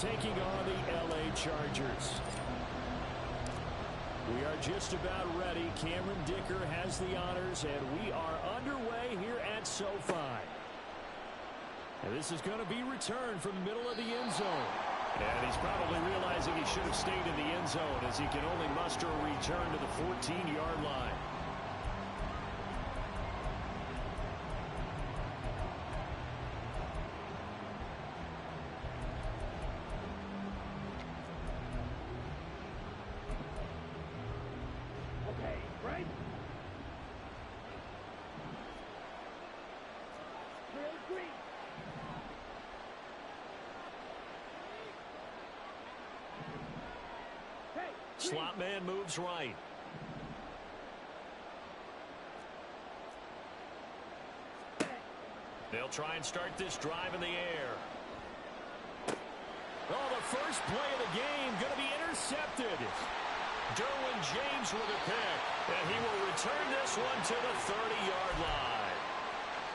taking on the LA Chargers. We are just about ready. Cameron Dicker has the honors, and we are underway here at SoFi. And this is going to be returned from the middle of the end zone. And he's probably realizing he should have stayed in the end zone as he can only muster a return to the 14-yard line. Slot man moves right. They'll try and start this drive in the air. Oh, the first play of the game going to be intercepted. Derwin James with a pick, and he will return this one to the 30-yard line.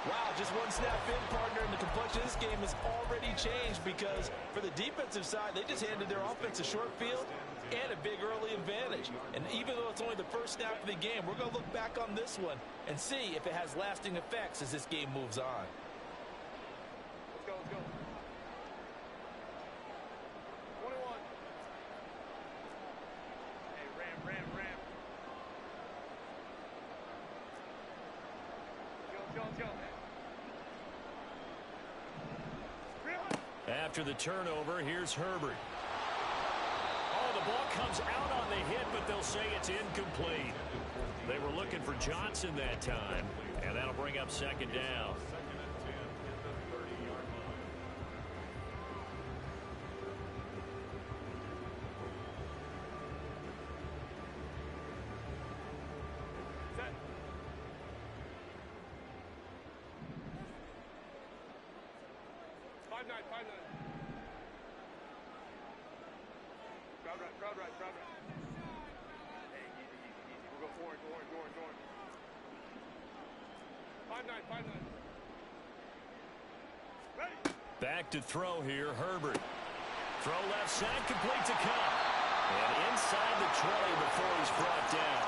Wow, just one snap in, partner, and the complexion of this game has already changed because for the defensive side, they just handed their offense a short field and a big early advantage. And even though it's only the first snap of the game, we're going to look back on this one and see if it has lasting effects as this game moves on. Let's go, let's go. 21. Hey, ram. Let's go. After the turnover, here's Herbert. Oh, the ball comes out on the hit, but they'll say it's incomplete. They were looking for Johnson that time, and that'll bring up second down. Set. Five nine. Crowd right. Hey, easy. We'll go orange. 5-9. Ready. Back to throw here, Herbert. Throw left side, complete to Cup. And inside the 20 before he's brought down.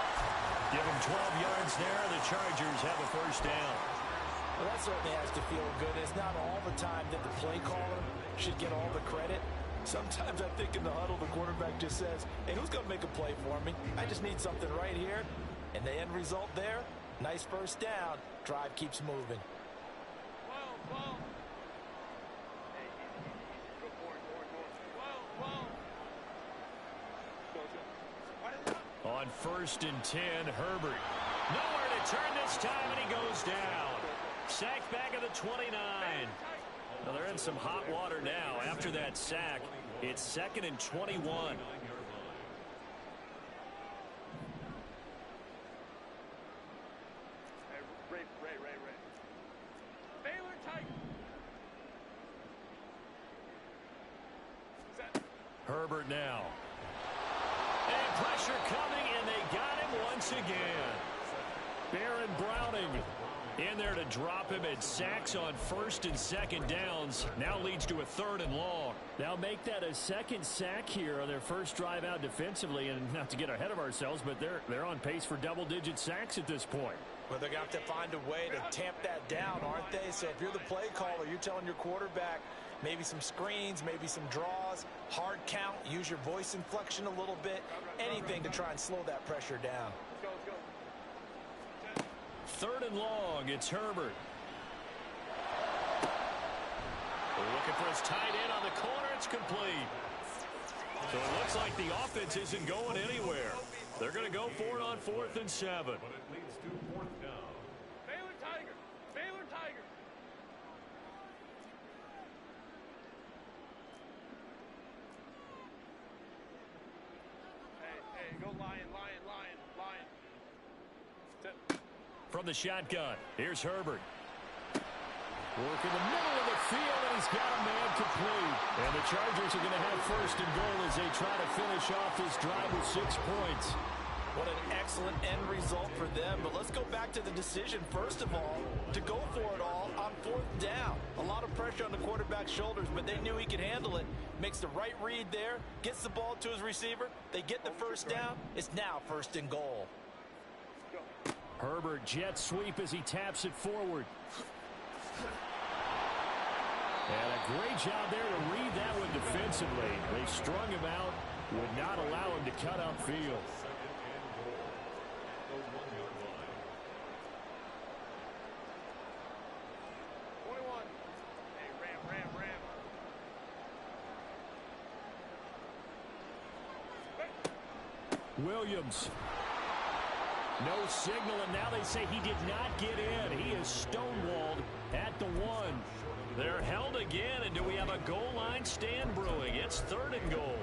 Give him 12 yards there. The Chargers have a first down. Well, that certainly has to feel good. It's not all the time that the play caller should get all the credit. Sometimes I think in the huddle, the quarterback just says, hey, who's going to make a play for me? I just need something right here. And the end result there, nice first down. Drive keeps moving. 12. Hey, easy. Go orange. 12. Go. On 1st and 10, Herbert. Nowhere to turn this time, and he goes down. Sacked back at the 29. Well, they're in some hot water now. After that sack, it's 2nd and 21. Ray. Baylor Tiger. Set. Herbert now. And pressure coming, and they got him once again. Baron Browning in there to drop him, and sacks on 1st and 2nd downs. Now leads to a 3rd and long. Now make that a second sack here on their first drive out defensively. And not to get ahead of ourselves, but they're on pace for double-digit sacks at this point. Well, they're going to have to find a way to tamp that down, aren't they? So if you're the play caller, you're telling your quarterback maybe some screens, maybe some draws, hard count, use your voice inflection a little bit, anything to try and slow that pressure down. Let's go. 3rd and long, it's Herbert. They're looking for his tight end on the corner. It's complete. So it looks like the offense isn't going anywhere. They're going to go for it on 4th and 7. Baylor Tiger. Hey, go lion. From the shotgun, here's Herbert. Working the middle of the field, and he's got a man complete. And the Chargers are going to have 1st and goal as they try to finish off this drive with 6 points. What an excellent end result for them. But let's go back to the decision, first of all, to go for it all on 4th down. A lot of pressure on the quarterback's shoulders, but they knew he could handle it. makes the right read there, gets the ball to his receiver. They get the first down. It's now 1st and goal. Herbert jet sweep as he taps it forward. And a great job there to read that one defensively. They strung him out, would not allow him to cut upfield. Williams. No signal, and now they say he did not get in. He is stonewalled at the 1. They're held again, and do we have a goal line stand brewing? It's 3rd and goal.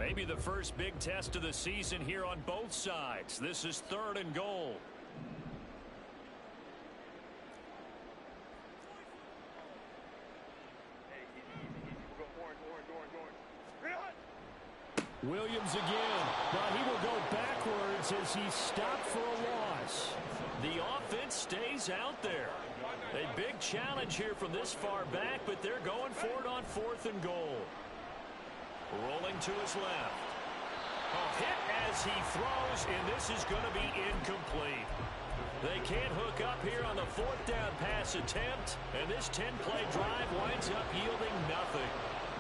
Maybe the first big test of the season here on both sides. This is 3rd and goal. Williams again, but he will go backwards as he's stopped for a loss. The offense stays out there. A big challenge here from this far back, but they're going for it on 4th and goal. Rolling to his left. Hit as he throws, and this is going to be incomplete. They can't hook up here on the 4th down pass attempt, and this 10-play drive winds up yielding nothing.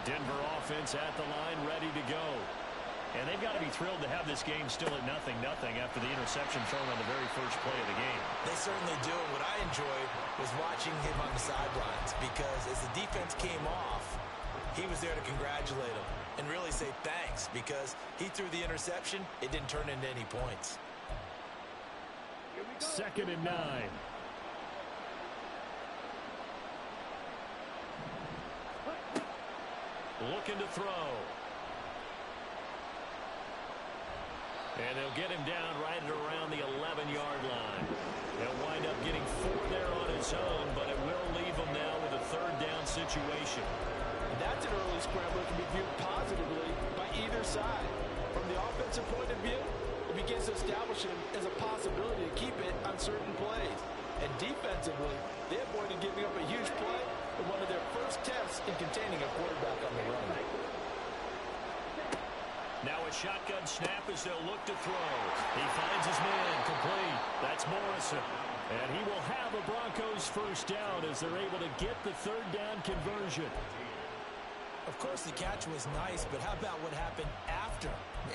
Denver offense at the line, ready to go. And they've got to be thrilled to have this game still at 0-0 after the interception thrown on the very first play of the game. They certainly do, and what I enjoyed was watching him on the sidelines, because as the defense came off, he was there to congratulate him and really say thanks, because he threw the interception. It didn't turn into any points. 2nd and 9. Looking to throw. And they'll get him down right at around the 11-yard line. He'll wind up getting 4 there on his own, but it will leave him now with a 3rd down situation. And that's an early scrambler that can be viewed positively by either side. From the offensive point of view, it begins to establish him as a possibility to keep it on certain plays. And defensively, they avoided giving up a huge play in one of their first tests in containing a quarterback on the run. Now a shotgun snap as they'll look to throw. He finds his man complete. That's Morrison. And he will have a Broncos 1st down as they're able to get the 3rd down conversion. Of course, the catch was nice, but how about what happened after?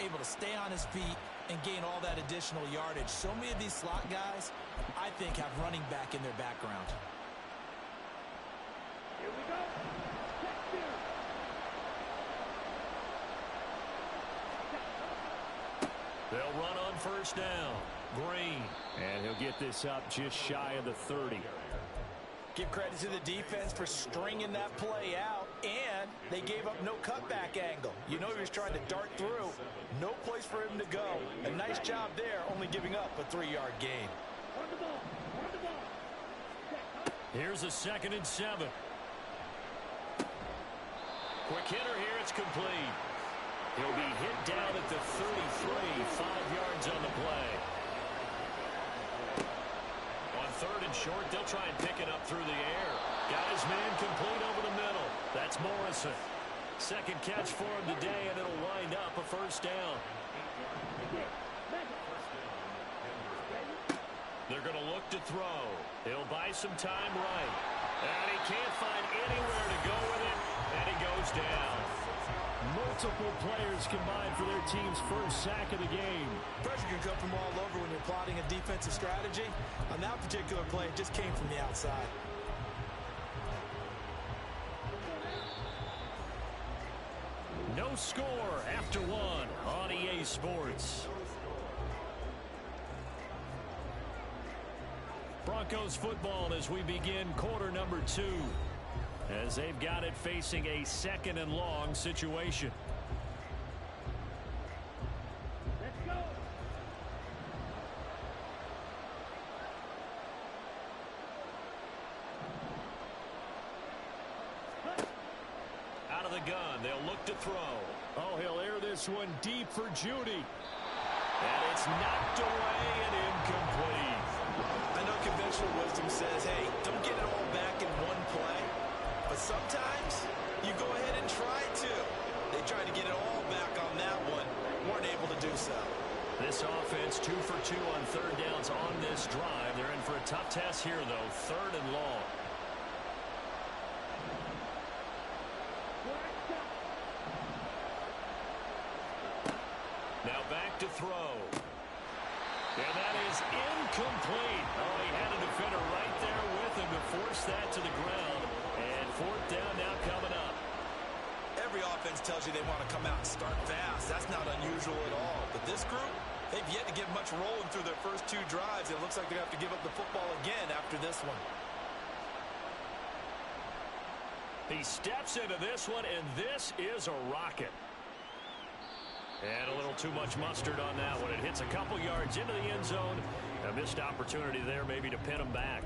Able to stay on his feet and gain all that additional yardage. So many of these slot guys, I think, have running back in their background. Here we go. They'll run on 1st down. Green. And he'll get this up just shy of the 30. Give credit to the defense for stringing that play out, and they gave up no cutback angle. You know he was trying to dart through. No place for him to go. A nice job there, only giving up a 3-yard gain. Here's a 2nd and 7. Quick hitter here, it's complete. He'll be hit down at the 33, 5 yards on the play. On 3rd and short, they'll try and pick it up through the air. Got his man complete over the middle. That's Morrison. 2nd catch for him today, and it'll wind up a 1st down. They're going to look to throw. He'll buy some time right. And he can't find anywhere to go with it, and he goes down. Multiple players combined for their team's 1st sack of the game. Pressure can come from all over when you're plotting a defensive strategy. On that particular play, it just came from the outside. No score after 1 on EA Sports. Broncos football as we begin quarter number 2. As they've got it facing a 2nd and long situation. Let's go. of the gun. They'll look to throw. Oh, he'll air this one deep for Judy. And it's knocked away and incomplete. I know conventional wisdom says, hey, don't get it all back in one play. But sometimes you go ahead and try to. They tried to get it all back on that one. Weren't able to do so. This offense 2 for 2 on third downs on this drive. They're in for a tough test here, though. 3rd and long. Now back to throw. And that is incomplete. Oh, he had a defender right there with him to force that to the ground. And 4th down now coming up. Every offense tells you they want to come out and start fast. That's not unusual at all. But this group, they've yet to get much rolling through their first 2 drives. It looks like they have to give up the football again after this one. He steps into this one, and this is a rocket. And a little too much mustard on that one. It hits a couple yards into the end zone. A missed opportunity there maybe to pin him back.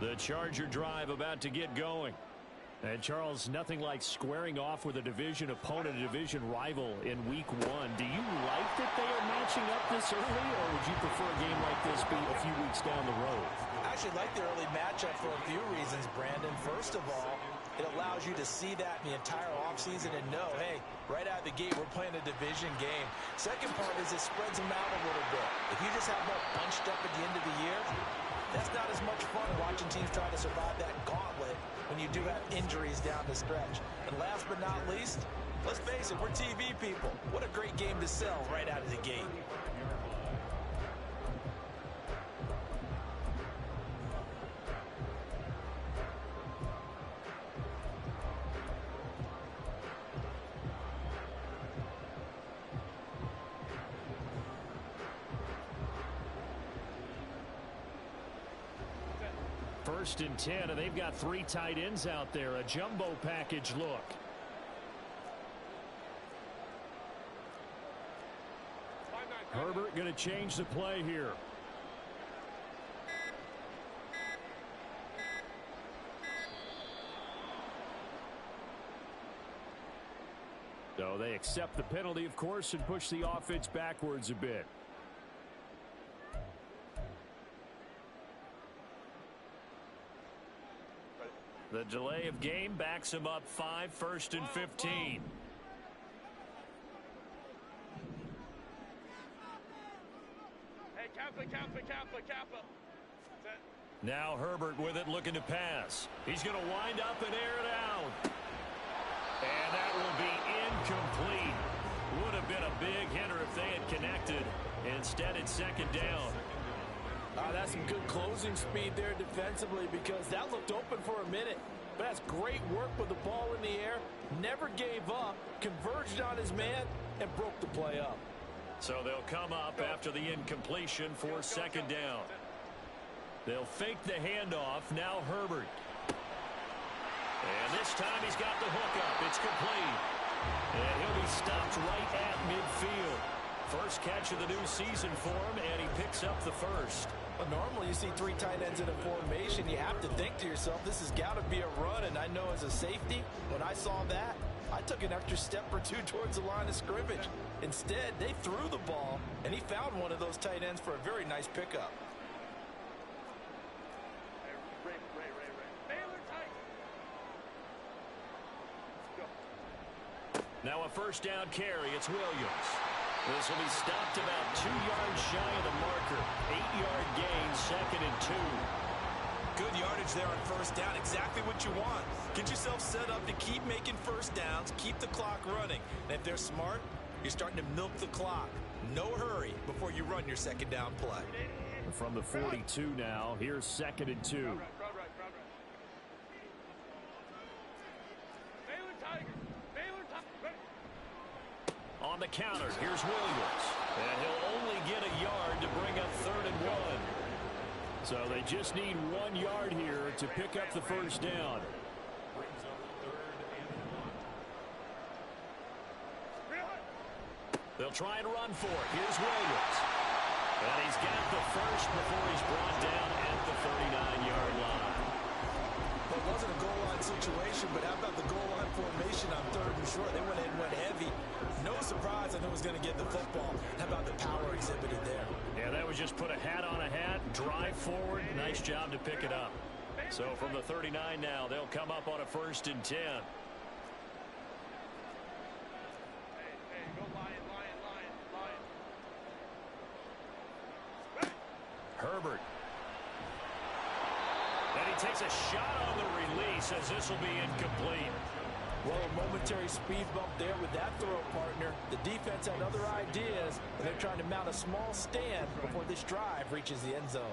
The Charger drive about to get going. And, Charles, nothing like squaring off with a division opponent, a division rival in Week 1. Do you like that they are matching up this early, or would you prefer a game like this be a few weeks down the road? I actually like the early matchup for a few reasons, Brandon. First of all, it allows you to see that in the entire offseason and know, hey, right out of the gate, we're playing a division game. Second part is it spreads them out a little bit. If you just have them bunched up at the end of the year, that's not as much fun watching teams try to survive that gauntlet when you do have injuries down the stretch. And last but not least, let's face it, we're TV people. What a great game to sell right out of the gate. First and 10, and they've got 3 tight ends out there. A jumbo package look. Herbert going to change the play here. So they accept the penalty, of course, and push the offense backwards a bit. The delay of game backs him up 5, 1st and 15. Hey, Kappa. Now Herbert with it, looking to pass. He's going to wind up and air it out. And that will be incomplete. Would have been a big hitter if they had connected. Instead, it's 2nd down. That's some good closing speed there defensively, because that looked open for a minute. But that's great work with the ball in the air. Never gave up, converged on his man, and broke the play up. So they'll come up after the incompletion for 2nd down. They'll fake the handoff. Now Herbert. And this time he's got the hook up. It's complete. And he'll be stopped right at midfield. First catch of the new season for him, and he picks up the first. Well, normally you see 3 tight ends in a formation. You have to think to yourself, this has got to be a run. And I know as a safety, when I saw that, I took an extra step or 2 towards the line of scrimmage. Instead, they threw the ball, and he found one of those tight ends for a very nice pickup. Now a first down carry. It's Williams. This will be stopped about 2 yards shy of the marker. 8-yard gain, 2nd and 2. Good yardage there on first down. Exactly what you want. Get yourself set up to keep making first downs, keep the clock running. And if they're smart, you're starting to milk the clock. No hurry before you run your 2nd down play. From the 42 now, here's 2nd and 2. On the counter, here's Williams. And he'll only get a yard to bring up 3rd and 1. So they just need 1 yard here to pick up the first down. They'll try and run for it. Here's Williams. And he's got the first before he's brought down at the 39-yard line. Well, it wasn't a goal line situation, but how about the goal line formation on 3rd and short? They went in and went heavy. No surprise I knew it was going to get the football. How about the power exhibited there? Yeah, that was just put a hat on a hat, drive forward. Nice job to pick it up. So from the 39 now, they'll come up on a 1st and 10. Herbert. And he takes a shot on the release as this will be incomplete. Well, a momentary speed bump there with that throw partner. The defense had other ideas, and they're trying to mount a small stand before this drive reaches the end zone.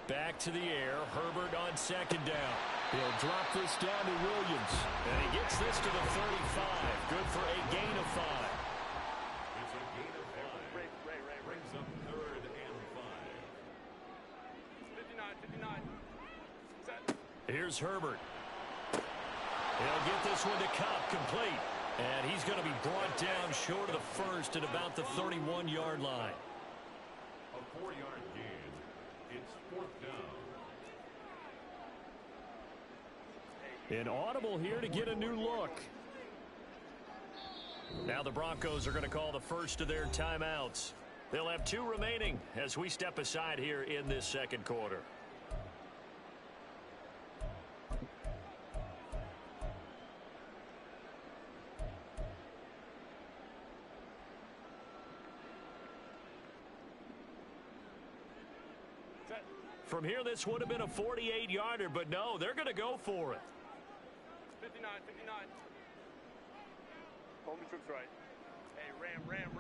Back to the air. Herbert on 2nd down. He'll drop this down to Williams. And he gets this to the 35. Good for a gain of 5. It's a gain of 5. Ray. Brings up 3rd and 5. 59. Set. Here's Herbert. He'll get this one to Cup, complete. And he's going to be brought down short of the first at about the 31-yard line. A 4-yard gain. It's 4th down. An audible here to get a new look. Now the Broncos are going to call the first of their timeouts. They'll have 2 remaining as we step aside here in this 2nd quarter. From here, this would have been a 48-yarder, but no, they're going to go for it. 59. Hold me troops right. Hey, ram.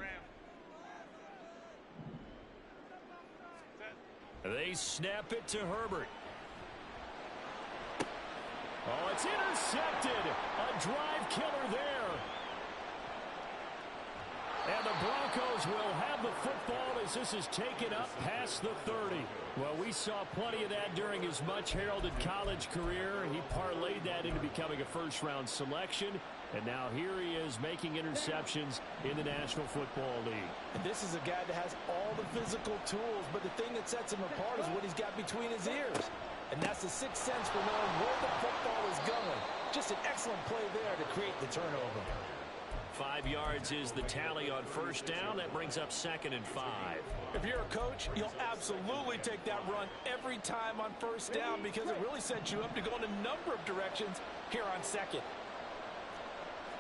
Set. They snap it to Herbert. Oh, it's intercepted. A drive killer there. And the Broncos will have the football as this is taken up past the 30. Well, we saw plenty of that during his much-heralded college career. He parlayed that into becoming a first-round selection. And now here he is making interceptions in the National Football League. And this is a guy that has all the physical tools, but the thing that sets him apart is what he's got between his ears. And that's the sixth sense for knowing where the football is going. Just an excellent play there to create the turnover. 5 yards is the tally on 1st down. That brings up 2nd and 5. If you're a coach, you'll absolutely take that run every time on 1st down because it really sets you up to go in a number of directions here on 2nd.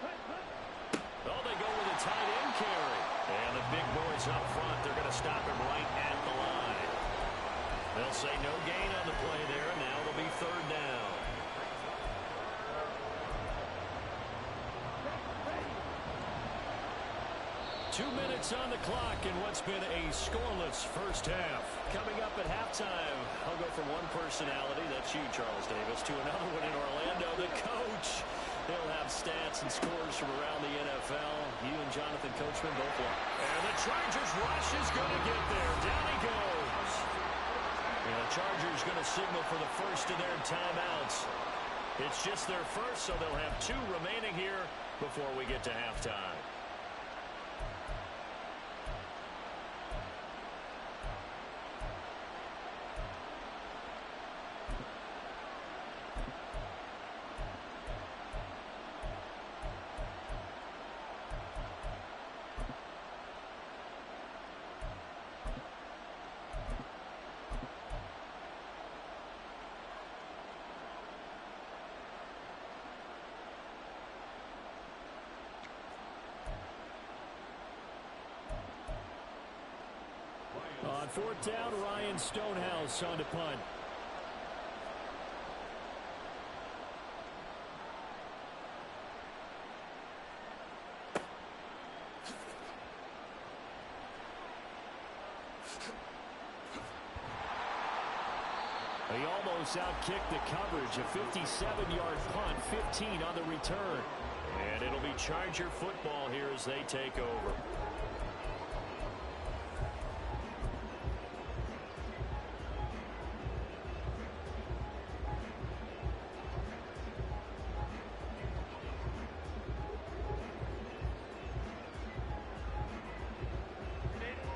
Oh, they go with a tight end carry. And the big boys up front, they're going to stop him right at the line. They'll say no gain on the play there, and now it'll be 3rd down. Two minutes on the clock in what's been a scoreless first half. Coming up at halftime, I'll go from one personality, that's you, Charles Davis, to another one in Orlando, the coach. He'll have stats and scores from around the NFL. You and Jonathan Coachman both love. And the Chargers rush is going to get there. Down he goes. And the Chargers going to signal for the first of their timeouts. It's just their first, so they'll have 2 remaining here before we get to halftime. On 4th down, Ryan Stonehouse on to punt. He almost outkicked the coverage. A 57-yard punt, 15 on the return. And it'll be Charger football here as they take over.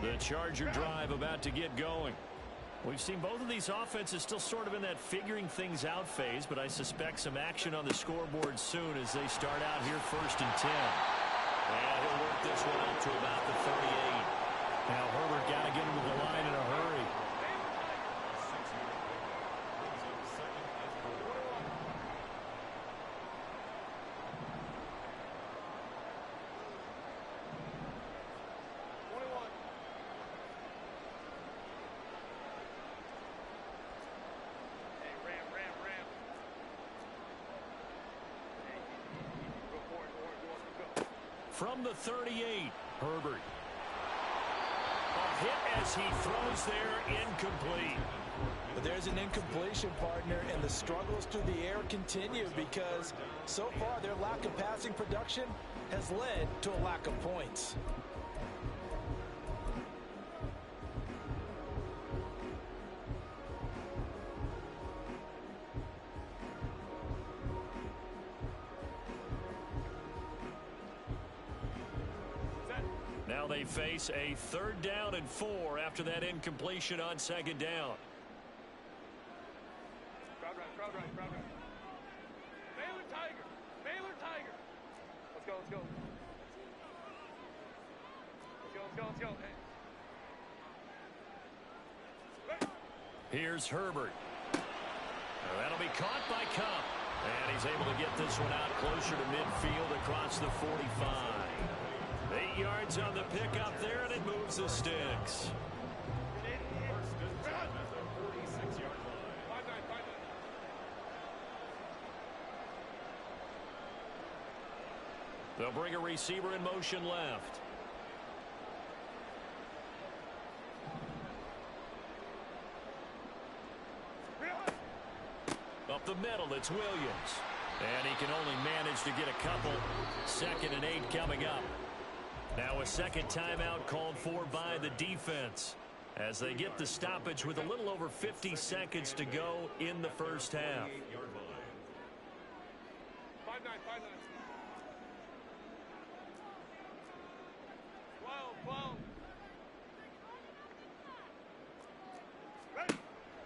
The Charger drive about to get going. We've seen both of these offenses still sort of in that figuring things out phase, but I suspect some action on the scoreboard soon as they start out here 1st and 10. And he'll work this one out to about the 38. Now Herbert got to get him to the line in a hurry. From the 38, Herbert. A hit as he throws there, incomplete. But there's an incompletion, partner, and the struggles through the air continue because so far their lack of passing production has led to a lack of points. Now they face a 3rd down and 4 after that incompletion on 2nd down. Crowd right. Baylor Tiger. Let's go. Let's go. Hey. Here's Herbert. That'll be caught by Cup. And he's able to get this one out closer to midfield across the 45. 8 yards on the pickup there, and it moves the sticks. They'll bring a receiver in motion left. Up the middle, it's Williams. And he can only manage to get a couple. 2nd and 8 coming up. Now a second timeout called for by the defense as they get the stoppage with a little over 50 seconds to go in the first half. 5-9. 12.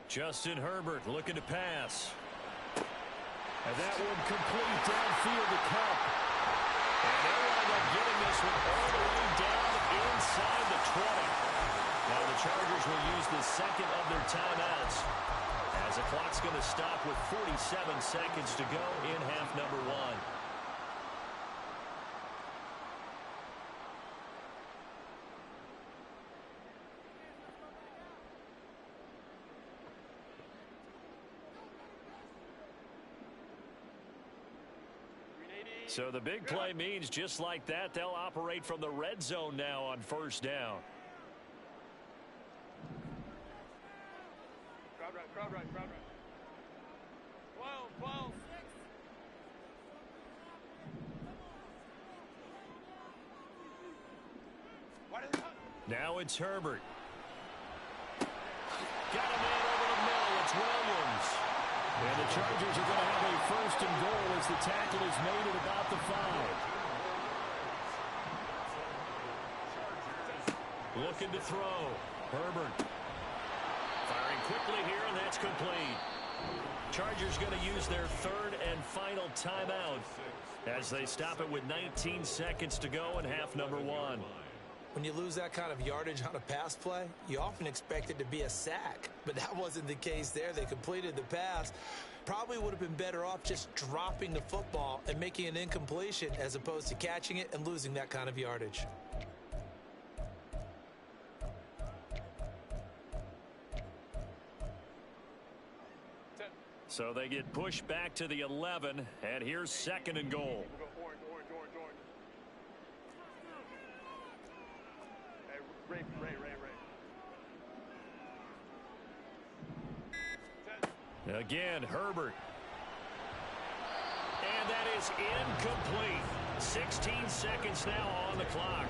Justin Herbert looking to pass. And that one complete downfield to Cup. And they'll wind up getting this one all the way down inside the 20. Now the Chargers will use the 2nd of their timeouts as the clock's going to stop with 47 seconds to go in half number 1. So the big play means just like that, they'll operate from the red zone now on 1st down. Crowd right. 12. Now it's Herbert. Got a man over the middle. It's Williams. And the Chargers are going to have a 1st and goal as the tackle is made at about the 5. Looking to throw. Herbert. Firing quickly here, and that's complete. Chargers going to use their 3rd and final timeout as they stop it with 19 seconds to go in half number 1. When you lose that kind of yardage on a pass play, you often expect it to be a sack. But that wasn't the case there. They completed the pass. Probably would have been better off just dropping the football and making an incompletion as opposed to catching it and losing that kind of yardage. So they get pushed back to the 11, and here's 2nd and goal. Orange. Hey, Ray. Again, Herbert. And that is incomplete. 16 seconds now on the clock.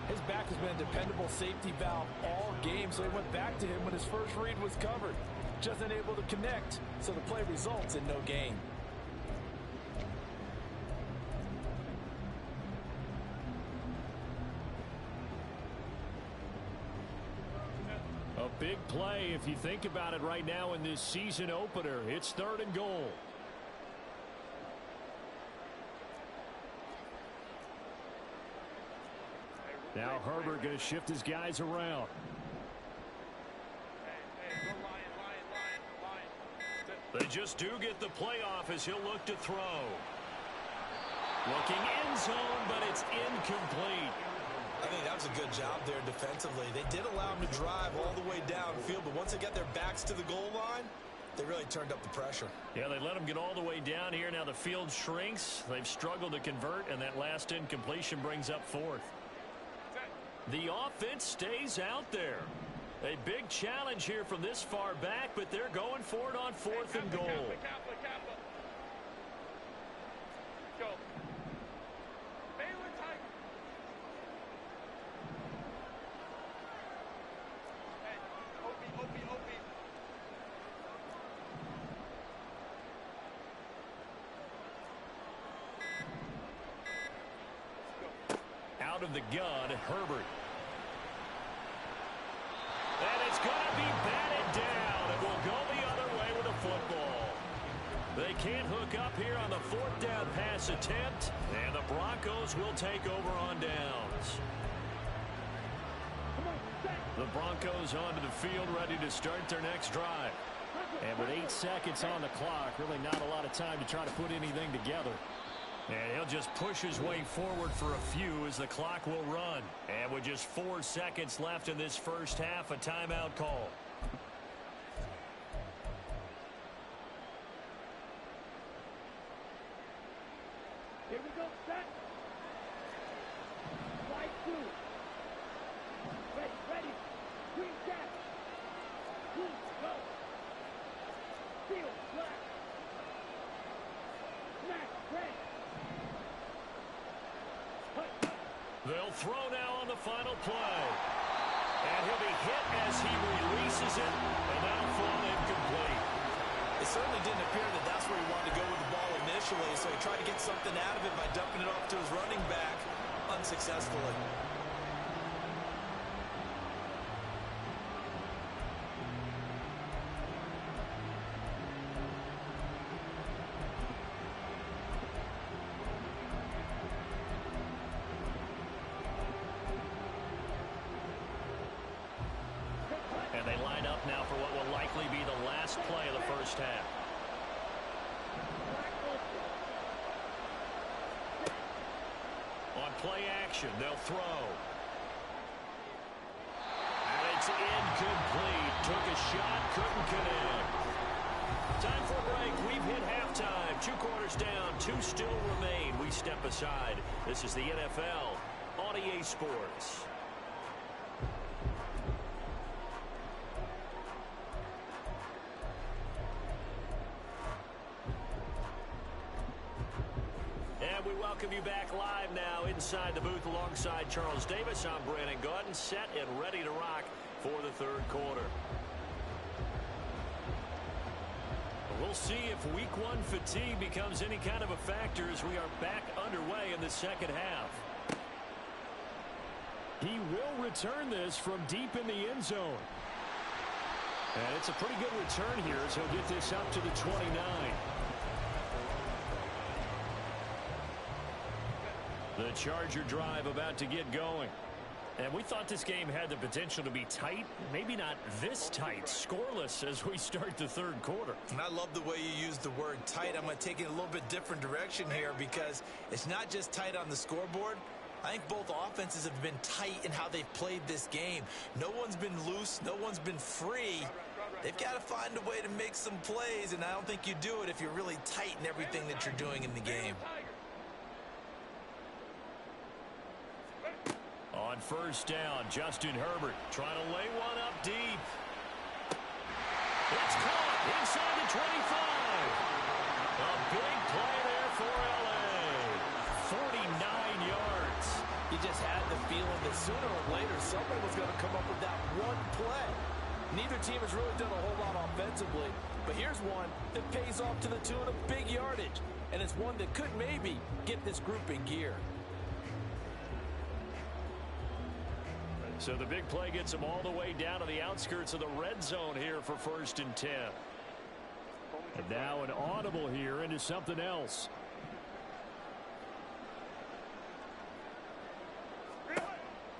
His back has been a dependable safety valve all game, so he went back to him when his first read was covered. Just unable to connect, so the play results in no gain. A big play if you think about it right now in this season opener. It's 3rd and goal. Now Herbert going to shift his guys around. They just do get the playoff as he'll look to throw. Looking end zone, but it's incomplete. I think that was a good job there defensively. They did allow them to drive all the way downfield, but once they got their backs to the goal line, they really turned up the pressure. Yeah, they let them get all the way down here. Now the field shrinks. They've struggled to convert, and that last incompletion brings up 4th. The offense stays out there. A big challenge here from this far back, but they're going for it on 4th and goal. Go. Out of the gun, Herbert. And it's going to be batted down. It will go the other way with a football. They can't hook up here on the 4th down pass attempt, and the Broncos will take over on downs. The Broncos onto the field, ready to start their next drive. And with 8 seconds on the clock, really not a lot of time to try to put anything together. And he'll just push his way forward for a few as the clock will run. And with just 4 seconds left in this first half, a timeout call. Here we go, set. Right through. Ready. Green jack. Green, go. Field, black. Smack, red. They'll throw now on the final play. And he'll be hit as he releases it, and that'll fall incomplete. It certainly didn't appear that that's where he wanted to go with the ball initially, so he tried to get something out of it by dumping it off to his running back unsuccessfully. And they line up now for what will likely be the last play of the first half. On play action, they'll throw. And it's incomplete. Took a shot, couldn't connect. Time for a break. We've hit halftime. 2 quarters down, 2 still remain. We step aside. This is the NFL on EA Sports. And we welcome you back live now inside the booth alongside Charles Davis. I'm Brandon Gaudin, set and ready to rock for the 3rd quarter. We'll see if week 1 fatigue becomes any kind of a factor as we are back underway in the second half. He will return this from deep in the end zone. And it's a pretty good return here as he'll get this up to the 29. The Charger drive about to get going. And we thought this game had the potential to be tight. Maybe not this tight, scoreless as we start the 3rd quarter. And I love the way you use the word tight. I'm going to take it a little bit different direction here because it's not just tight on the scoreboard. I think both offenses have been tight in how they've played this game. No one's been loose. No one's been free. They've got to find a way to make some plays, and I don't think you do it if you're really tight in everything that you're doing in the game. On first down, Justin Herbert trying to lay one up deep. It's caught inside the 25. A big play there for L.A. someone was going to come up with that one play. Neither team has really done a whole lot offensively, but here's one that pays off to the tune of big yardage, and it's one that could maybe get this group in gear. So the big play gets them all the way down to the outskirts of the red zone here for 1st and 10. And now an audible here into something else.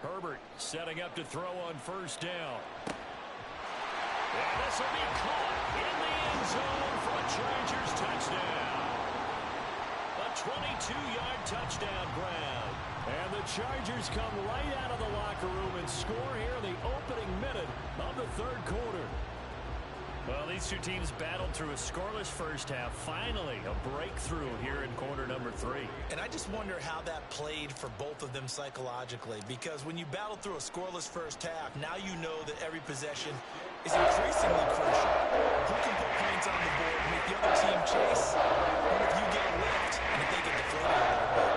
Herbert setting up to throw on 1st down. And this will be caught in the end zone for a Chargers touchdown. A 22-yard touchdown grab. And the Chargers come right out of the locker room and score here in the opening minute of the 3rd quarter. Well, these two teams battled through a scoreless first half. Finally, a breakthrough here in quarter number 3. And I just wonder how that played for both of them psychologically, because when you battle through a scoreless first half, now you know that every possession is increasingly crucial. Who can put points on the board, make the other team chase, or if you get a lift and if they get deflated a little bit.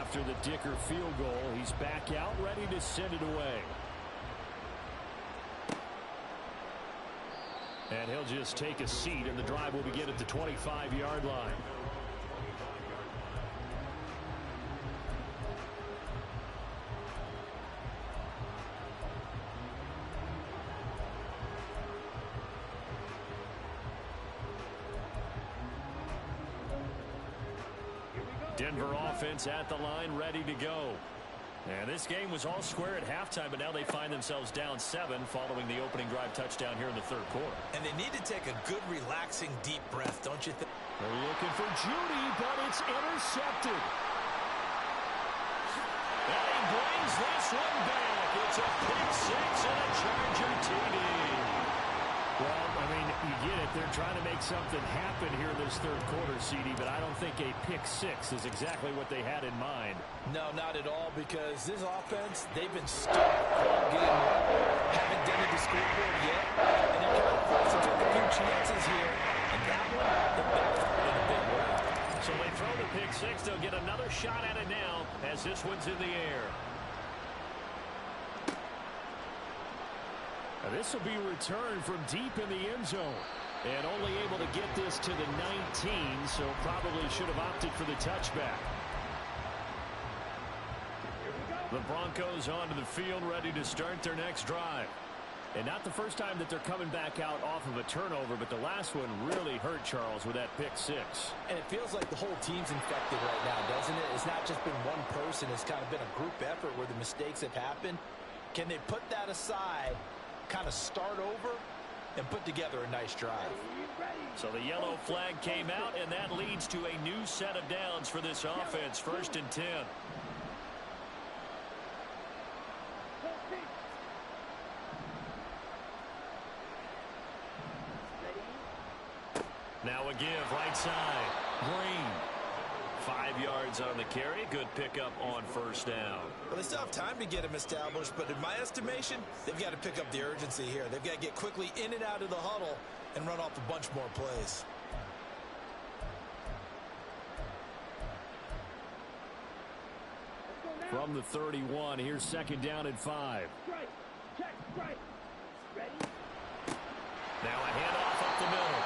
After the Dicker field goal, he's back out, ready to send it away. And he'll just take a seat, and the drive will begin at the 25-yard line. Denver offense at the line, ready to go. And this game was all square at halftime, but now they find themselves down 7 following the opening drive touchdown here in the 3rd quarter. And they need to take a good, relaxing, deep breath, don't you think? They're looking for Judy, but it's intercepted. And he brings this one back. It's a pick 6 and a Charger TD. Well, I mean, you get it. They're trying to make something happen here in this 3rd quarter, CD, but I don't think a pick 6 is exactly what they had in mind. No, not at all, because this offense, they've been stuck all game. Haven't done it to scoreboard yet, and they're kind of forced to take a few chances here. And that one, the backfired in a big way. So they throw the pick 6. They'll get another shot at it now as this one's in the air. This will be returned from deep in the end zone. And only able to get this to the 19, so probably should have opted for the touchback. The Broncos onto the field, ready to start their next drive. And not the first time that they're coming back out off of a turnover, but the last one really hurt Charles with that pick 6. And it feels like the whole team's infected right now, doesn't it? It's not just been one person. It's kind of been a group effort where the mistakes have happened. Can they put that aside, kind of start over, and put together a nice drive? So the yellow flag came out, and that leads to a new set of downs for this offense. 1st and 10. Now a give, right side. Green. 5 yards on the carry. Good pickup on 1st down. Well, they still have time to get him established, but in my estimation, they've got to pick up the urgency here. They've got to get quickly in and out of the huddle and run off a bunch more plays. From the 31, here's 2nd down and 5. Strike. Check. Strike. Ready? Now a handoff up the middle.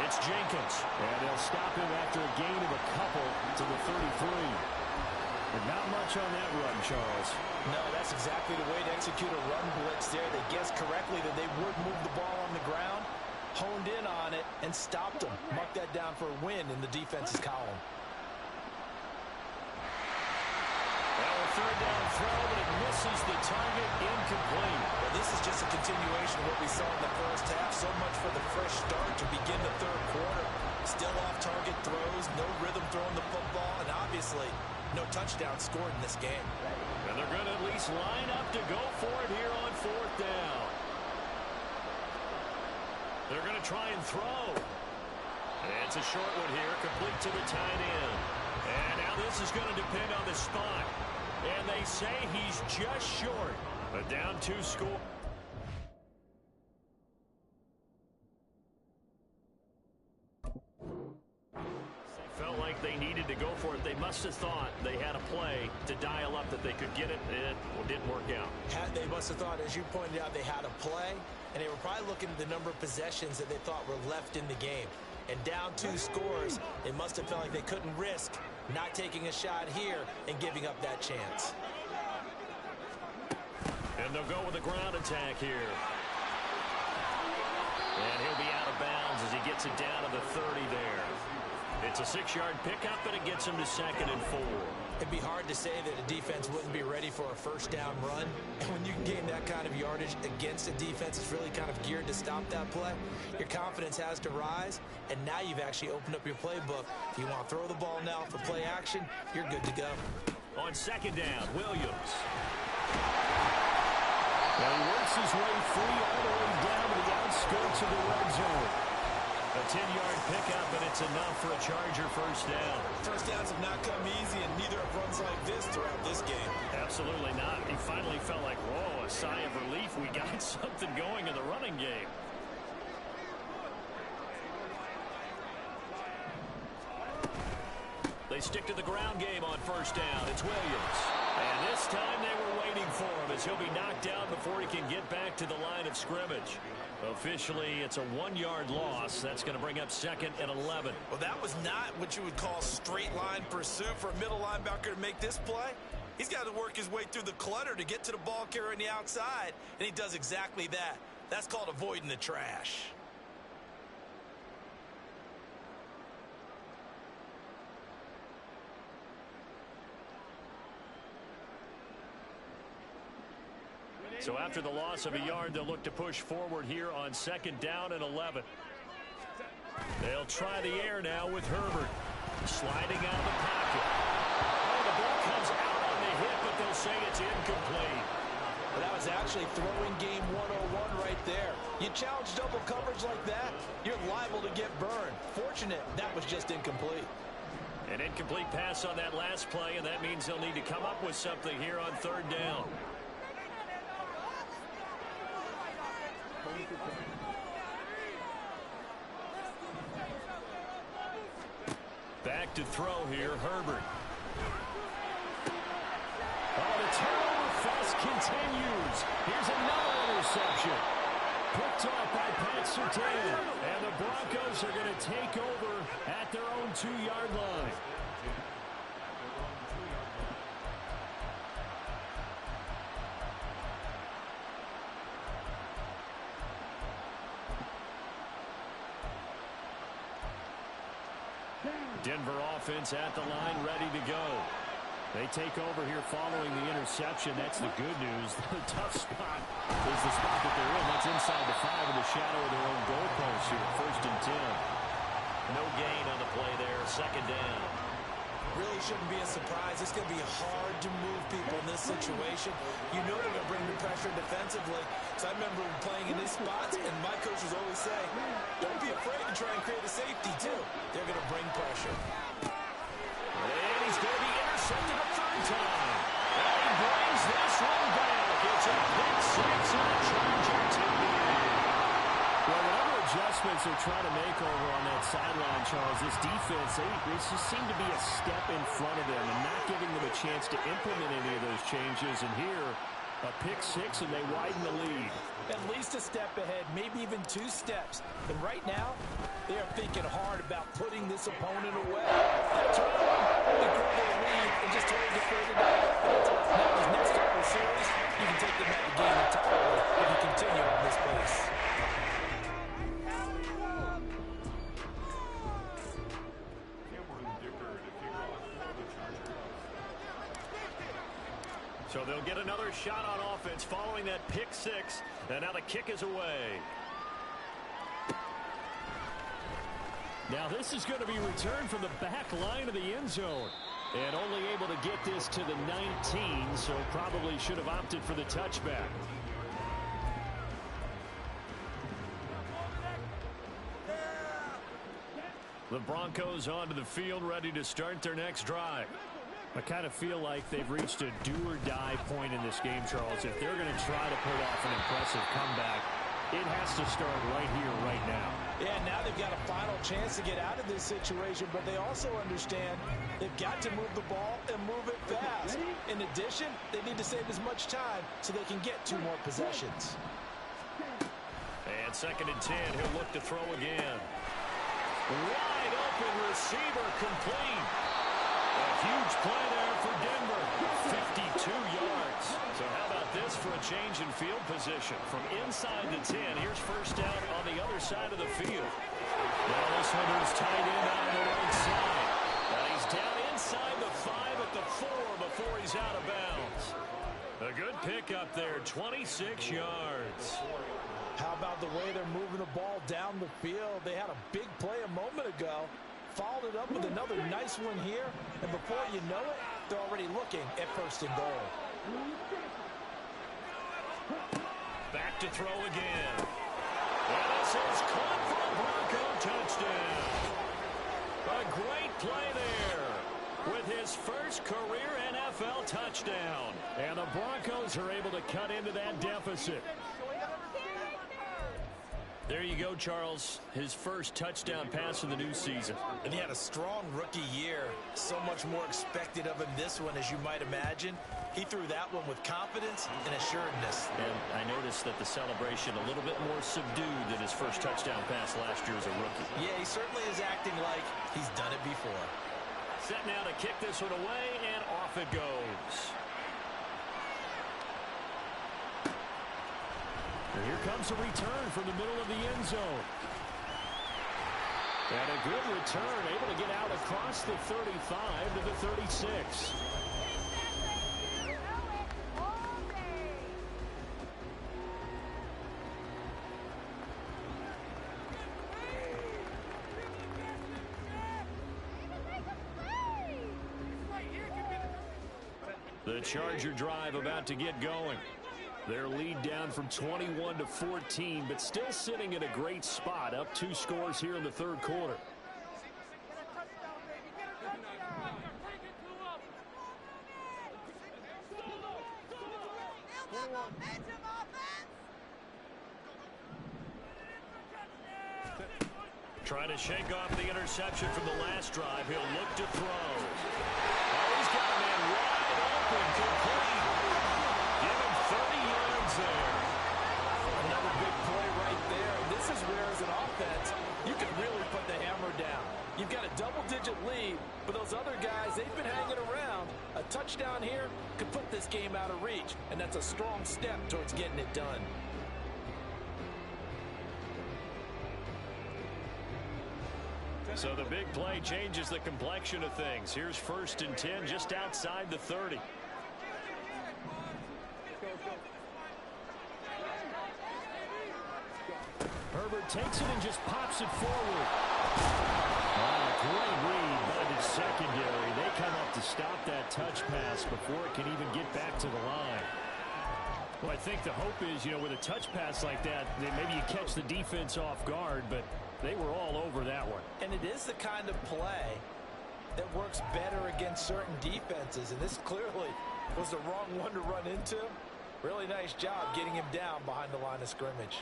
It's Jenkins. And they'll stop him after a gain of a couple to the 33. But not much on that run, Charles. No, that's exactly the way to execute a run blitz there. They guessed correctly that they would move the ball on the ground, honed in on it, and stopped them. Mark that down for a win in the defense's column. Well, a 3rd down throw, but it misses the target, incomplete. Well, this is just a continuation of what we saw in the first half. So much for the fresh start to begin the 3rd quarter. Still off-target throws, no rhythm throwing the football, and obviously no touchdown scored in this game. And they're going to at least line up to go for it here on 4th down. They're going to try and throw. And it's a short one here, complete to the tight end. And now this is going to depend on the spot. And they say he's just short. But down 2 score. go for it. They must have thought they had a play to dial up that they could get it. It didn't work out. They must have thought, as you pointed out, they had a play, and they were probably looking at the number of possessions that they thought were left in the game. And down 2 scores, they must have felt like they couldn't risk not taking a shot here and giving up that chance. And they'll go with a ground attack here. And he'll be out of bounds as he gets it down to the 30 there. It's a 6-yard pickup, and it gets him to 2nd and 4. It'd be hard to say that a defense wouldn't be ready for a first down run. And when you can gain that kind of yardage against a defense that's really kind of geared to stop that play, your confidence has to rise, and now you've actually opened up your playbook. If you want to throw the ball now for play action, you're good to go. On 2nd down, Williams. And he works his way free all the way down to the outskirts of the red zone. A 10-yard pickup, and it's enough for a Charger first down. First downs have not come easy, and neither have runs like this throughout this game. Absolutely not. He finally felt like, whoa, a sigh of relief. We got something going in the running game. They stick to the ground game on first down. It's Williams. And this time they were waiting for him as he'll be knocked down before he can get back to the line of scrimmage. Officially, it's a 1-yard loss. That's going to bring up 2nd and 11. Well, that was not what you would call straight line pursuit for a middle linebacker to make this play. He's got to work his way through the clutter to get to the ball carrier on the outside, and he does exactly that. That's called avoiding the trash. So after the loss of a yard, they'll look to push forward here on 2nd down and 11. They'll try the air now with Herbert. Sliding out of the pocket. Oh, the ball comes out on the hit, but they'll say it's incomplete. Well, that was actually throwing game 101 right there. You challenge double coverage like that, you're liable to get burned. Fortunate, that was just incomplete. An incomplete pass on that last play, and that means they'll need to come up with something here on 3rd down. Back to throw here, Herbert. Oh, the turnover fest continues. Here's another interception. Picked off by Pat Surtain. And the Broncos are going to take over at their own 2-yard line. Denver offense at the line, ready to go. They take over here following the interception. That's the good news. The tough spot is the spot that they're in. That's inside the 5 in the shadow of their own goalpost here. 1st and 10. No gain on the play there. 2nd down. Really shouldn't be a surprise. It's going to be hard to move people in this situation. You know they're going to bring the pressure defensively. So I remember playing in these spots, and my coaches always say, don't be afraid to try and create a safety, too. They're going to bring pressure. And he's going to be intercepted a 3rd time. And he brings this one back. It's a pick 6 and a Charger TD. Well, whatever adjustments they're trying to make over on that sideline, Charles, this defense, they just seem to be a step in front of them and not giving them a chance to implement any of those changes. And here, a pick 6, and they widen the lead. At least a step ahead, maybe even 2 steps. And right now, they are thinking hard about putting this opponent away. That's right. They grow their lead and just totally defer to that. Now, these next couple of series, you can take them out of the game entirely if you continue on this pace. So they'll get another shot on offense following that pick 6. And now the kick is away. Now this is going to be returned from the back line of the end zone. And only able to get this to the 19, so probably should have opted for the touchback. The Broncos onto the field, ready to start their next drive. I kind of feel like they've reached a do-or-die point in this game, Charles. If they're going to try to pull off an impressive comeback, it has to start right here, right now. Yeah, now they've got a final chance to get out of this situation, but they also understand they've got to move the ball and move it fast. In addition, they need to save as much time so they can get 2 more possessions. And 2nd and 10, he'll look to throw again. Wide open receiver complete. A huge play there for Denver. 52 yards. So how about this for a change in field position? From inside the 10, here's first down on the other side of the field. Now this one is tight end on the right side. And he's down inside the 5 at the 4 before he's out of bounds. A good pickup there, 26 yards. How about the way they're moving the ball down the field? They had a big play a moment ago. Followed it up with another nice one here. And before you know it, they're already looking at 1st and goal. Back to throw again. And this is caught for a Bronco touchdown. A great play there with his first career NFL touchdown. And the Broncos are able to cut into that deficit. There you go, Charles. His first touchdown pass of the new season. And he had a strong rookie year. So much more expected of him this one, as you might imagine. He threw that one with confidence and assuredness. And I noticed that the celebration a little bit more subdued than his first touchdown pass last year as a rookie. Yeah, he certainly is acting like he's done it before. Set now to kick this one away, and off it goes. And here comes a return from the middle of the end zone. And a good return, able to get out across the 35 to the 36. The Charger drive about to get going. Their lead down from 21 to 14, but still sitting in a great spot, up 2 scores here in the 3rd quarter. Trying to shake off the interception from the last drive. He'll look to throw. Oh, he's got a man wide open, complete. Give him 30 yards there. Another big play right there. And this is where, as an offense, you can really put the hammer down. You've got a double-digit lead, but those other guys, they've been hanging around. A touchdown here could put this game out of reach, and that's a strong step towards getting it done. So the big play changes the complexion of things. Here's 1st and 10 just outside the 30. Herbert takes it and just pops it forward. Great read by the secondary. They come up to stop that touch pass before it can even get back to the line. Well, I think the hope is, with a touch pass like that, maybe you catch the defense off guard, but they were all over that one. And it is the kind of play that works better against certain defenses, and this clearly was the wrong one to run into. Really nice job getting him down behind the line of scrimmage.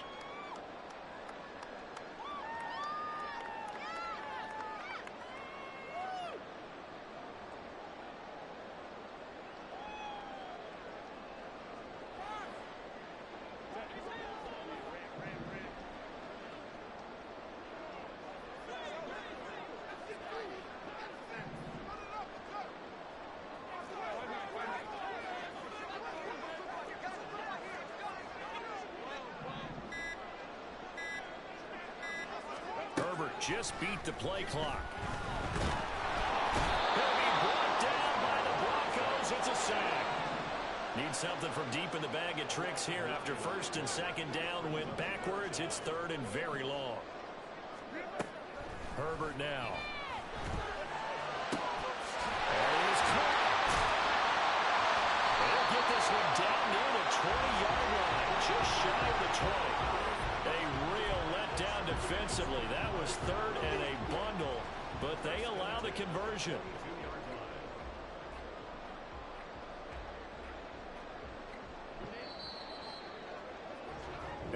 Just beat the play clock. He'll be brought down by the Broncos. It's a sack. Need something from deep in the bag of tricks here after 1st and 2nd down. Went backwards. It's 3rd and very long. Herbert now. They'll get this one down near the 20-yard line. Just shy of the 20. A real letdown defensively. That was 3rd and a bundle, but they allow the conversion.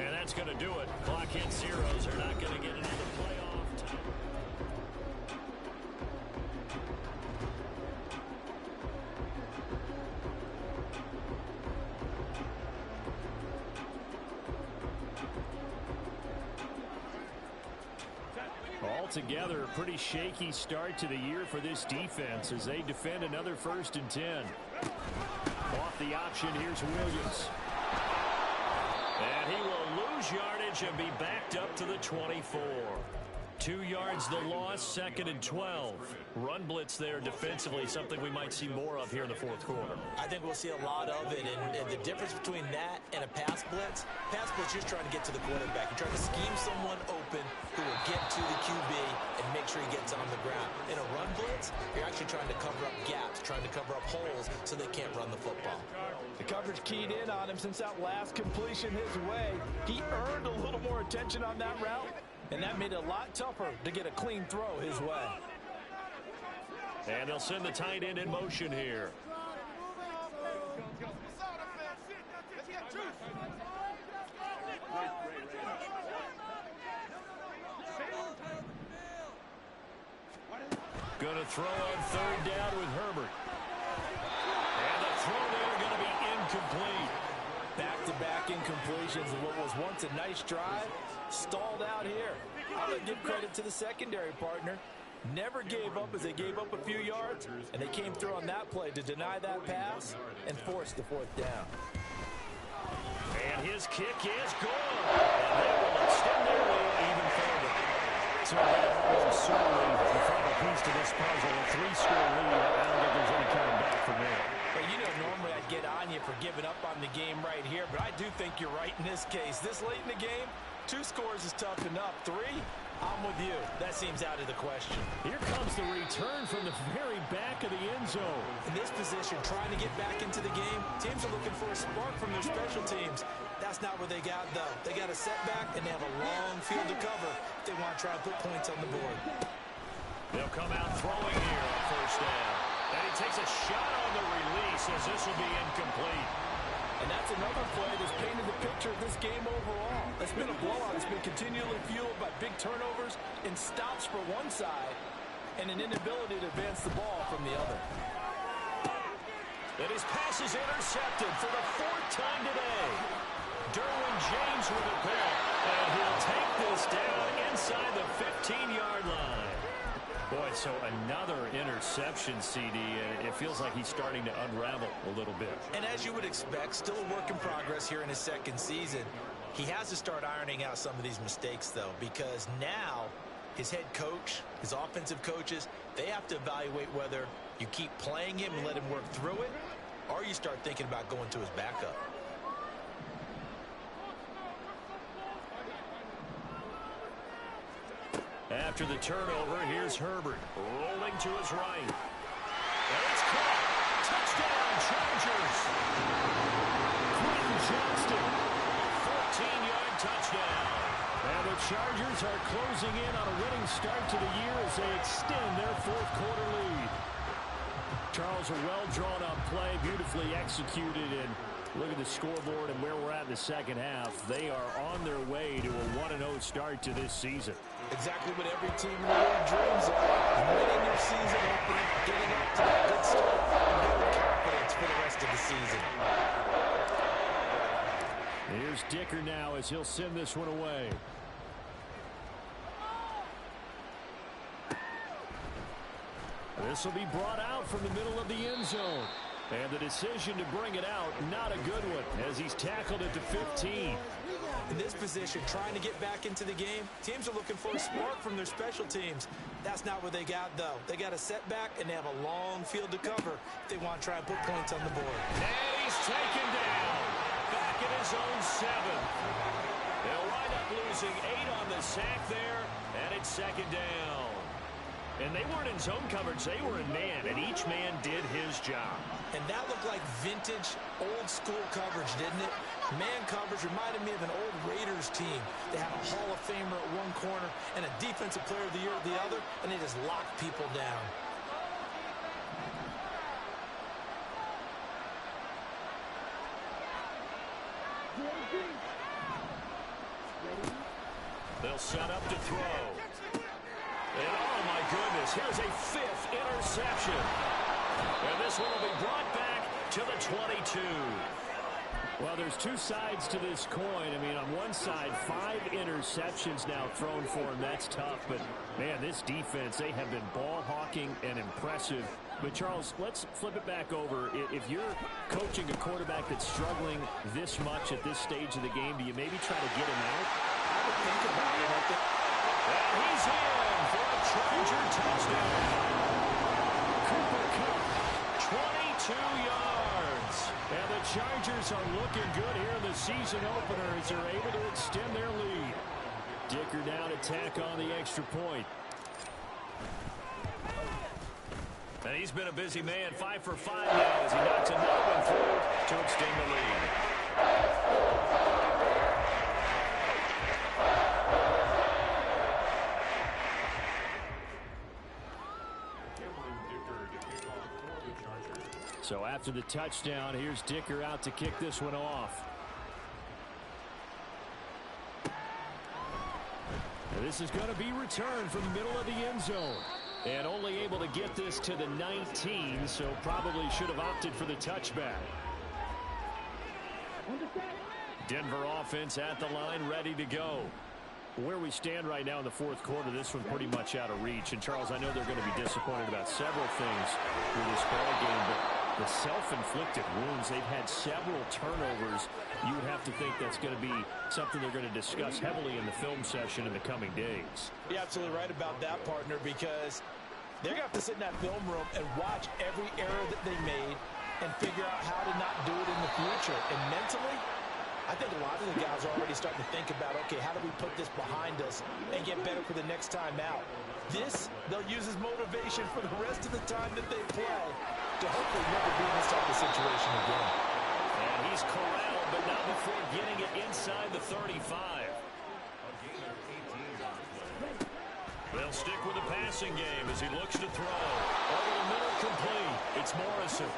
And that's going to do it. Clock hits zeros. They're not going to get into the playoff time. Altogether, a pretty shaky start to the year for this defense as they defend another 1st and 10. Off the option, here's Williams. And he will lose yardage and be backed up to the 24. 2 yards the loss, 2nd and 12. Run blitz there defensively, something we might see more of here in the 4th quarter. I think we'll see a lot of it, and the difference between that and a pass blitz, you're just trying to get to the quarterback. You're trying to scheme someone open who will get to the QB and make sure he gets on the ground. In a run blitz, you're actually trying to cover up gaps, trying to cover up holes so they can't run the football. The coverage keyed in on him since that last completion his way. He earned a little more attention on that route, and that made it a lot tougher to get a clean throw his way. And they'll send the tight end in motion here. Going to throw on 3rd down with Herbert. And the throw there going to be incomplete. Back-to-back incompletions of what was once a nice drive, stalled out here. I'm going to give credit to the secondary partner. Never gave up as they gave up a few yards, and they came through on that play to deny that pass and force the 4th down. And his kick is good. And they will extend their lead even further. So that was certainly the final piece to this puzzle. A 3-score lead. I don't think there's any coming back from there. Well, you know, normally I'd get on you for giving up on the game right here, but I do think you're right in this case. This late in the game, 2 scores is tough enough. 3, I'm with you. That seems out of the question. Here comes the return from the very back of the end zone. In this position, trying to get back into the game, teams are looking for a spark from their special teams. That's not what they got, though. They got a setback, and they have a long field to cover if they want to try and put points on the board. They'll come out throwing here on 1st down. And he takes a shot on the release as this will be incomplete. And that's another play that's painted the picture of this game overall. It's been a blowout. It's been continually fueled by big turnovers and stops for one side and an inability to advance the ball from the other. And his pass is intercepted for the 4th time today. Derwin James with a pick. And he'll take this down inside the 15-yard line. Boy, so another interception, CD, and it feels like he's starting to unravel a little bit. And as you would expect, still a work in progress here in his 2nd season. He has to start ironing out some of these mistakes, though, because now his head coach, his offensive coaches, they have to evaluate whether you keep playing him and let him work through it, or you start thinking about going to his backup. After the turnover, here's Herbert rolling to his right. And it's caught. Touchdown, Chargers. Quentin Johnston, 14-yard touchdown. And the Chargers are closing in on a winning start to the year as they extend their 4th quarter lead. Charles, a well-drawn-up play, beautifully executed, and look at the scoreboard and where we're at in the 2nd half. They are on their way to a 1-0 start to this season. Exactly what every team in the league dreams of. Winning their season opener, getting up to that good start, and building confidence for the rest of the season. Here's Dicker now as he'll send this one away. This will be brought out from the middle of the end zone. And the decision to bring it out, not a good one, as he's tackled at the 15. In this position, trying to get back into the game, teams are looking for a spark from their special teams. That's not what they got, though. They got a setback, and they have a long field to cover if they want to try and put points on the board. And he's taken down. Back at his own 7. They'll wind up losing 8 on the sack there, and it's 2nd down. And they weren't in zone coverage. They were in man, and each man did his job. And that looked like vintage, old-school coverage, didn't it? Man coverage reminded me of an old Raiders team. They had a Hall of Famer at one corner and a Defensive Player of the Year at the other, and they just locked people down. They'll set up to throw. And oh my goodness, here's a 5th interception. And this one will be brought back to the 22. Well, there's two sides to this coin. I mean, on one side, 5 interceptions now thrown for him. That's tough. But, man, this defense, they have been ball hawking and impressive. But, Charles, let's flip it back over. If you're coaching a quarterback that's struggling this much at this stage of the game, do you maybe try to get him out? I would think about it. And he's in for a Charger touchdown. Cooper Kupp, 22 yards. And the Chargers are looking good here in the season opener as they're able to extend their lead. Dicker now to tack on the extra point. And he's been a busy man, 5 for 5 now as he knocks another one through to extend the lead. So after the touchdown, here's Dicker out to kick this one off. And this is going to be returned from the middle of the end zone. And only able to get this to the 19, so probably should have opted for the touchback. Denver offense at the line, ready to go. Where we stand right now in the fourth quarter, this one pretty much out of reach. And, Charles, I know they're going to be disappointed about several things with this ball game, but the self-inflicted wounds, they've had several turnovers. You would have to think that's going to be something they're going to discuss heavily in the film session in the coming days. You're absolutely right about that, partner, because they're going to have to sit in that film room and watch every error that they made and figure out how to not do it in the future. And mentally, I think a lot of the guys are already starting to think about, okay, how do we put this behind us and get better for the next time out? This, they'll use as motivation for the rest of the time that they play to hopefully never be in this type of situation again. And he's corralled, but not before getting it inside the 35. They'll stick with the passing game as he looks to throw. Over the middle, complete. It's Morrison.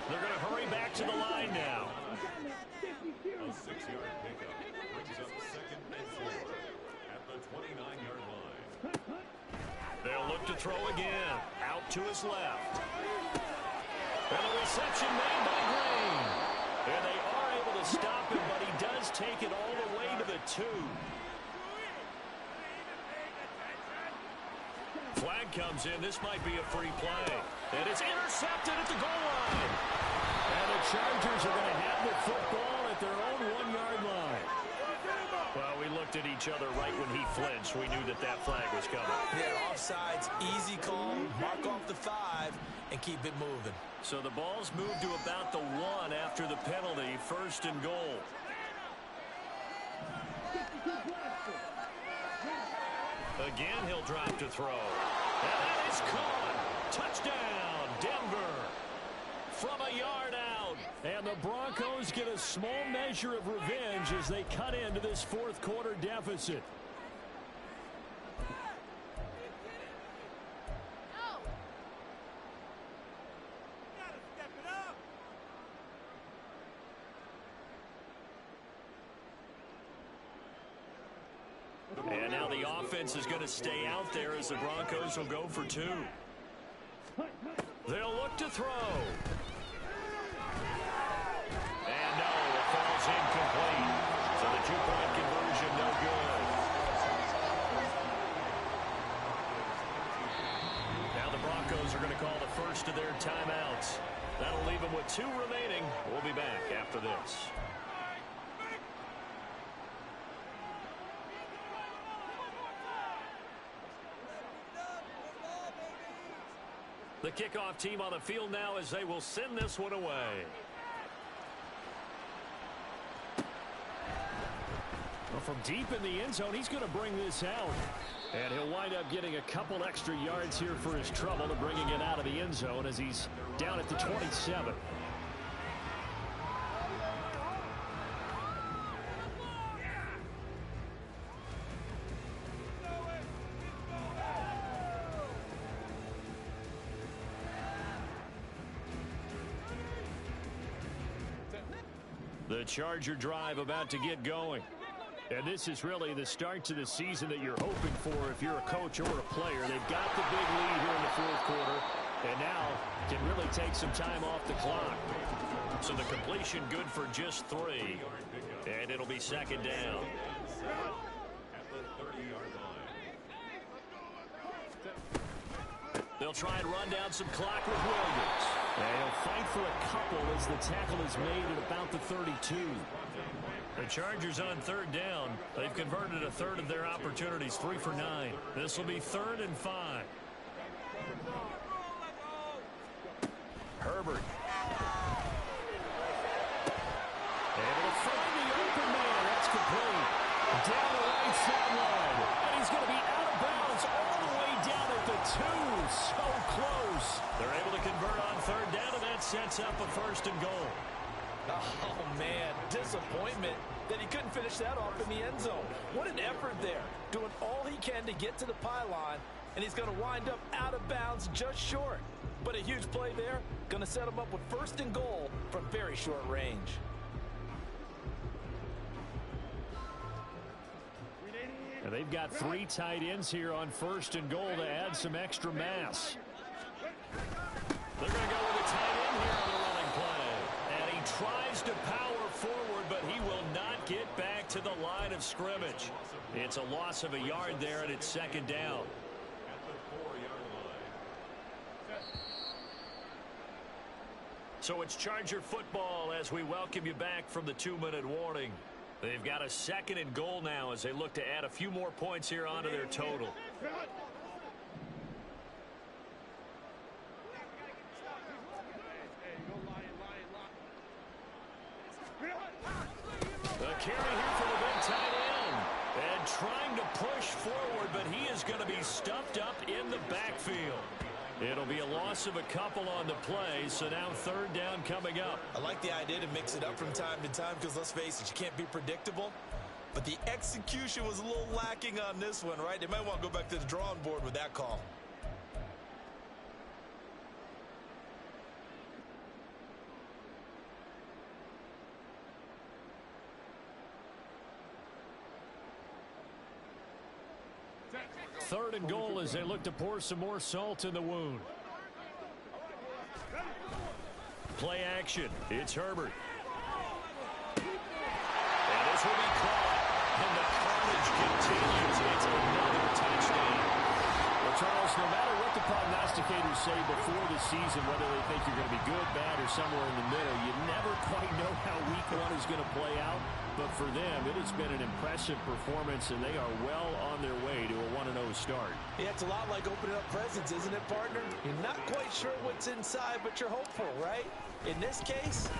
They're going to hurry back to the line now. A 6-yard pickup brings up 2nd and 4 at the 29-yard line. They'll look to throw again. Out to his left. And the reception made by Green. And they are able to stop him, but he does take it all the way to the 2. Flag comes in. This might be a free play. And it's intercepted at the goal line. And the Chargers are going to have the football at their own 1-yard line. Well, we looked at each other right when he flinched. We knew that that flag was coming. Yeah, offsides, easy call, mark off the 5, and keep it moving. So the ball's moved to about the 1 after the penalty, 1st and goal. Again, he'll drop to throw. And that is caught. Touchdown, Denver. From a yard out. And the Broncos get a small measure of revenge as they cut into this fourth quarter deficit. And now the offense is going to stay out there as the Broncos will go for 2. They'll look to throw. And no, it falls incomplete. So the 2-point conversion, no good. Now the Broncos are going to call the first of their timeouts. That'll leave them with 2 remaining. We'll be back after this. The kickoff team on the field now as they will send this one away. Well, from deep in the end zone, he's going to bring this out. And he'll wind up getting a couple extra yards here for his trouble to bringing it out of the end zone as he's down at the 27. The Charger drive about to get going. And this is really the start to the season that you're hoping for if you're a coach or a player. They've got the big lead here in the fourth quarter, and now can really take some time off the clock. So the completion good for just 3, and it'll be second down. At the 30-yard line. They'll try and run down some clock with Williams. And he'll fight for a couple as the tackle is made at about the 32. The Chargers on third down. They've converted a third of their opportunities, 3 for 9. This will be 3rd and 5. Herbert. Able to find the open man. That's complete. Down the right sideline. And he's going to be out of bounds all the way down at the 2. So close. They're able to convert on third down, and that sets up a 1st and goal. Oh, man, disappointment that he couldn't finish that off in the end zone. What an effort there, doing all he can to get to the pylon, and he's going to wind up out of bounds just short. But a huge play there, going to set him up with 1st and goal from very short range. And they've got 3 tight ends here on 1st and goal to add some extra mass. They're going to go with a tight end here on the running play. And he tries to power forward, but he will not get back to the line of scrimmage. It's a loss of a yard there, and it's second down. At the 4-yard line. So it's Charger football as we welcome you back from the 2-minute warning. They've got a 2nd and goal now as they look to add a few more points here onto their total. The carry here for the big tight end. And trying to push forward, but he is going to be stuffed up in the backfield. It'll be a loss of a couple on the play, so now 3rd down coming up. I like the idea to mix it up from time to time because, let's face it, you can't be predictable. But the execution was a little lacking on this one, right? They might want to go back to the drawing board with that call. Third and goal as they look to pour some more salt in the wound. Play action. It's Herbert. And this will be caught. And the carnage continues. It's another touchdown. Well, Charles, no matter what the prognosticators say before the season, whether they think you're going to be good, bad, or somewhere in the middle, you never quite know how week 1 is going to play out. But for them, it has been an impressive performance, and they are well on their way to a 1-0 start. Yeah, it's a lot like opening up presents, isn't it, partner? You're not quite sure what's inside, but you're hopeful, right? In this case,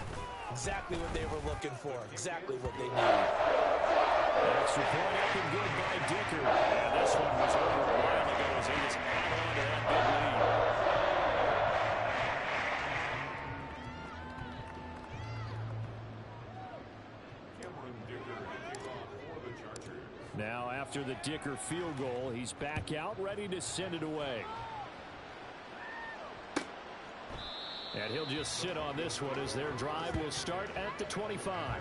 exactly what they were looking for, exactly what they needed. Extra point up and good by Dicker. And this one was over a while ago as he was held on to that big lead. Now after the Dicker field goal, he's back out ready to send it away. And he'll just sit on this one as their drive will start at the 25.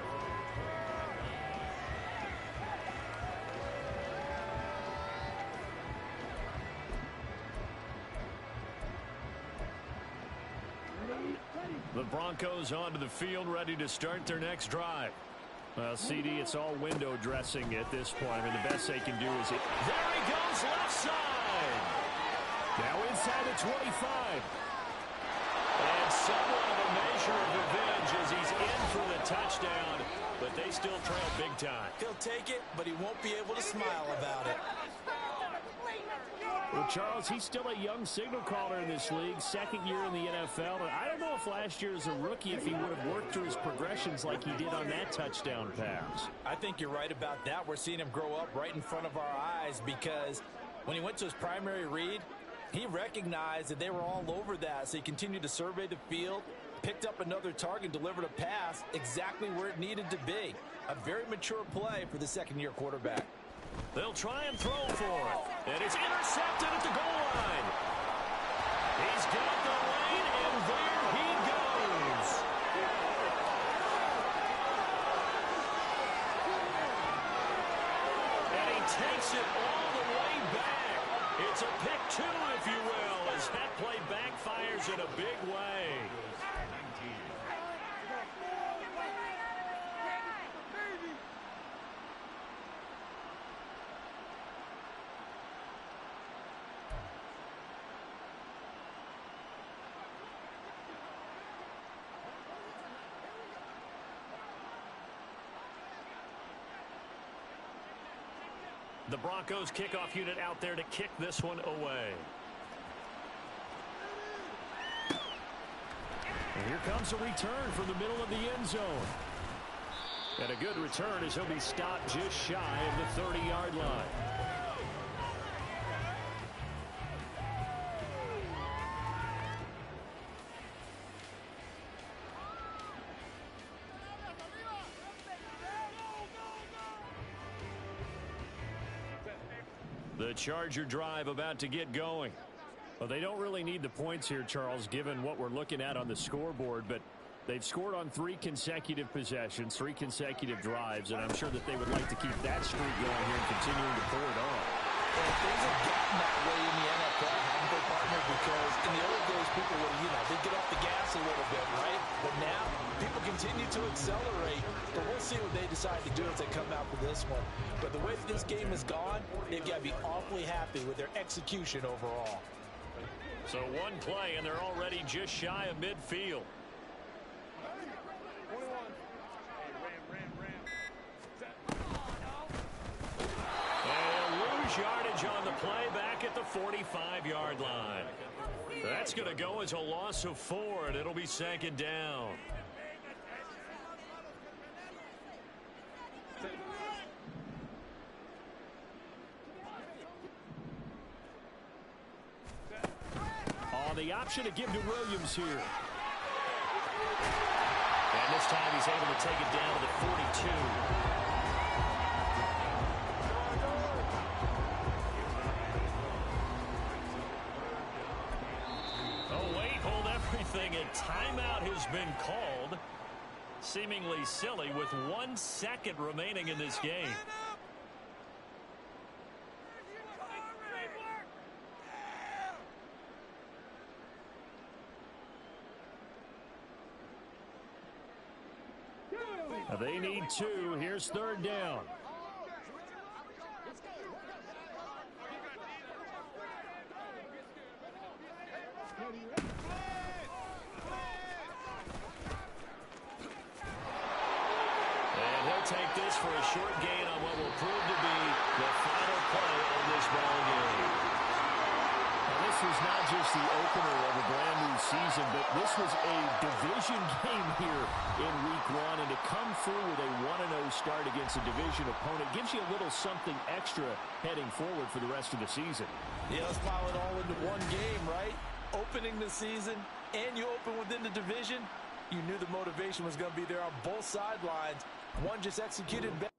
The Broncos onto the field ready to start their next drive. CD, it's all window dressing at this point. I mean, the best they can do is it. There he goes, left side. Now inside the 25. And somewhat of a measure of revenge as he's in for the touchdown, but they still trail big time. He'll take it, but he won't be able to smile about it. Well, Charles, he's still a young signal caller in this league, 2nd year in the NFL. And I don't know if last year as a rookie, if he would have worked through his progressions like he did on that touchdown pass. I think you're right about that. We're seeing him grow up right in front of our eyes because when he went to his primary read, he recognized that they were all over that. So he continued to survey the field, picked up another target, delivered a pass exactly where it needed to be. A very mature play for the 2nd-year quarterback. They'll try and throw for it. And it's intercepted at the goal line. He's got the lane, and there he goes. takes it all the way back. It's a pick two, if you will, as that play backfires in a big way. The Broncos kickoff unit out there to kick this one away. And here comes a return from the middle of the end zone. And a good return as he'll be stopped just shy of the 30-yard line. The Charger drive about to get going. Well, they don't really need the points here, Charles, given what we're looking at on the scoreboard, but they've scored on 3 consecutive possessions, 3 consecutive drives, and I'm sure that they would like to keep that streak going here and continuing to pour it on. Well, things have gotten that way in the NFL, haven't they, partner? Because in the old days, people would, they'd get off the gas a little bit, right? But now, people continue to accelerate. But we'll see what they decide to do as they come out with this one. But the way that this game has gone, they've got to be awfully happy with their execution overall. So one play, and they're already just shy of midfield. Yardage on the play back at the 45-yard line. That's going to go as a loss of 4, and it'll be 2nd down. Oh, the option to give to Williams here. And this time he's able to take it down to the 42. A timeout has been called. Seemingly silly with 1 second remaining in this game. They need 2. Here's 3rd down. Take this for a short gain on what will prove to be the final play of this ball game. Now, this was not just the opener of a brand new season, but this was a division game here in week 1, and to come through with a 1-0 start against a division opponent gives you a little something extra heading forward for the rest of the season. Yeah, let's pile it all into one game, right? Opening the season, and you open within the division. You knew the motivation was going to be there on both sidelines. One just executed better.